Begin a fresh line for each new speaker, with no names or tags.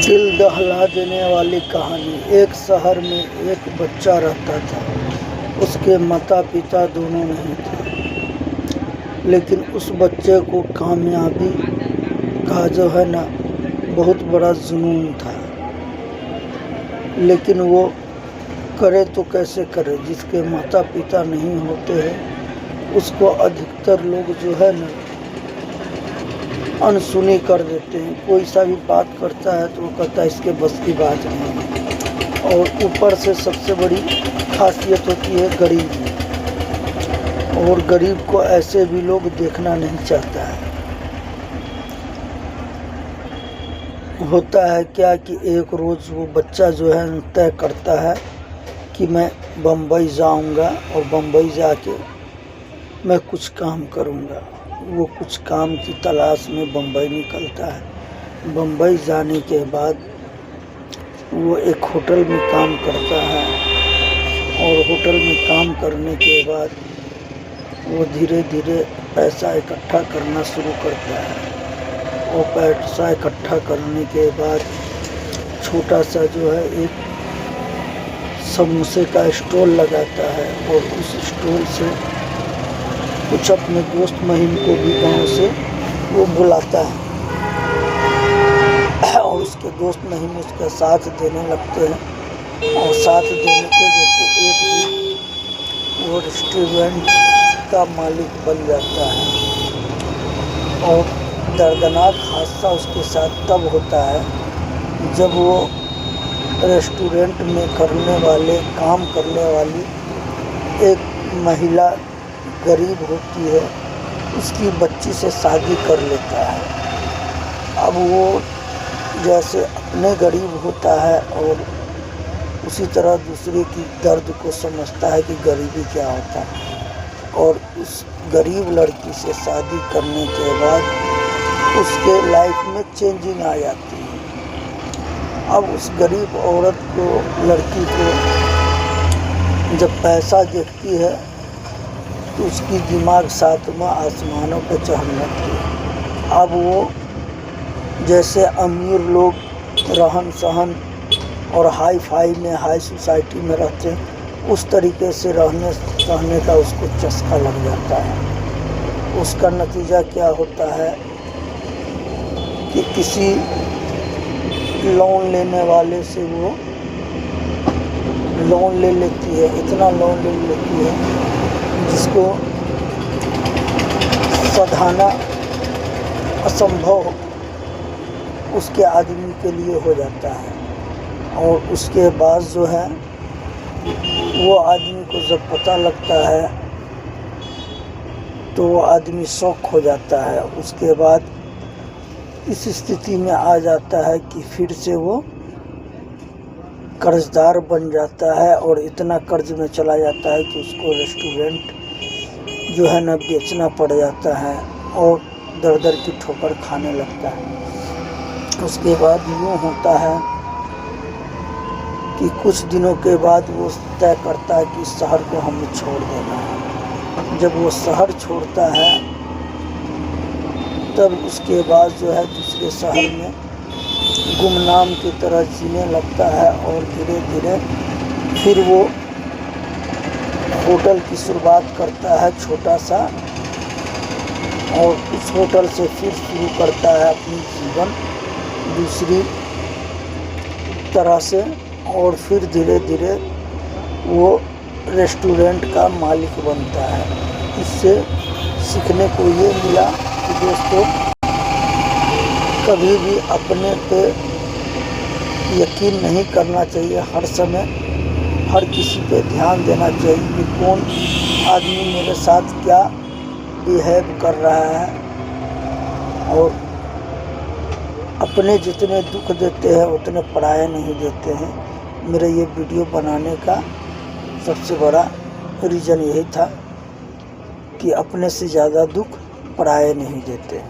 दिल दहला देने वाली कहानी। एक शहर में एक बच्चा रहता था। उसके माता पिता दोनों नहीं थे, लेकिन उस बच्चे को कामयाबी का जो है ना बहुत बड़ा जुनून था। लेकिन वो करे तो कैसे करे, जिसके माता पिता नहीं होते हैं उसको अधिकतर लोग जो है ना अनसुनी कर देते हैं। कोई सा भी बात करता है तो वो कहता है इसके बस की बात नहीं है। और ऊपर से सबसे बड़ी खासियत होती है गरीबी, और गरीब को ऐसे भी लोग देखना नहीं चाहता है। होता है क्या कि एक रोज़ वो बच्चा जो है तय करता है कि मैं बम्बई जाऊंगा और बम्बई जाके मैं कुछ काम करूंगा। वो कुछ काम की तलाश में बम्बई निकलता है। बम्बई जाने के बाद वो एक होटल में काम करता है, और होटल में काम करने के बाद वो धीरे धीरे पैसा इकट्ठा करना शुरू करता है। और पैसा इकट्ठा करने के बाद छोटा सा जो है एक समोसे का स्टॉल लगाता है, और उस स्टॉल से कुछ अपने दोस्त महिम को भी गांव से वो बुलाता है, और उसके दोस्त महिम उसका साथ देने लगते हैं। और साथ देने के देते एक दिन वो रेस्टोरेंट का मालिक बन जाता है। और दर्दनाक हादसा उसके साथ तब होता है जब वो रेस्टोरेंट में काम करने वाली एक महिला गरीब होती है, उसकी बच्ची से शादी कर लेता है। अब वो जैसे अपने गरीब होता है और उसी तरह दूसरे की दर्द को समझता है कि गरीबी क्या होता है, और उस गरीब लड़की से शादी करने के बाद उसके लाइफ में चेंजिंग आ जाती है। अब उस गरीब औरत को, लड़की को जब पैसा देखती है तो उसकी दिमाग सातवां आसमानों पे चढ़ने लगती है। अब वो जैसे अमीर लोग रहन सहन और हाई फाई में, हाई सोसाइटी में रहते हैं, उस तरीके से रहने का उसको चस्का लग जाता है। उसका नतीजा क्या होता है कि किसी लोन लेने वाले से वो लोन ले लेती है, इतना लोन ले लेती है जिसको सधाना असंभव उसके आदमी के लिए हो जाता है। और उसके बाद जो है वो आदमी को जब पता लगता है तो वो आदमी शॉक हो जाता है। उसके बाद इस स्थिति में आ जाता है कि फिर से वो कर्जदार बन जाता है, और इतना कर्ज में चला जाता है कि उसको रेस्टोरेंट जो है ना बेचना पड़ जाता है, और दर दर की ठोकर खाने लगता है। उसके बाद यूँ होता है कि कुछ दिनों के बाद वो तय करता है कि इस शहर को हमें छोड़ देना है। जब वो शहर छोड़ता है तब उसके बाद जो है दूसरे शहर में गुमनाम की तरह जीने लगता है, और धीरे धीरे फिर वो होटल की शुरुआत करता है छोटा सा, और उस होटल से फिर शुरू करता है अपनी जीवन दूसरी तरह से। और फिर धीरे धीरे वो रेस्टोरेंट का मालिक बनता है। इससे सीखने को ये मिला कि दोस्तों, कभी भी अपने पे यकीन नहीं करना चाहिए। हर समय हर किसी पे ध्यान देना चाहिए कि कौन आदमी मेरे साथ क्या बिहेव कर रहा है, और अपने जितने दुख देते हैं उतने पराये नहीं देते हैं। मेरा ये वीडियो बनाने का सबसे बड़ा रीज़न यही था कि अपने से ज़्यादा दुख पराये नहीं देते।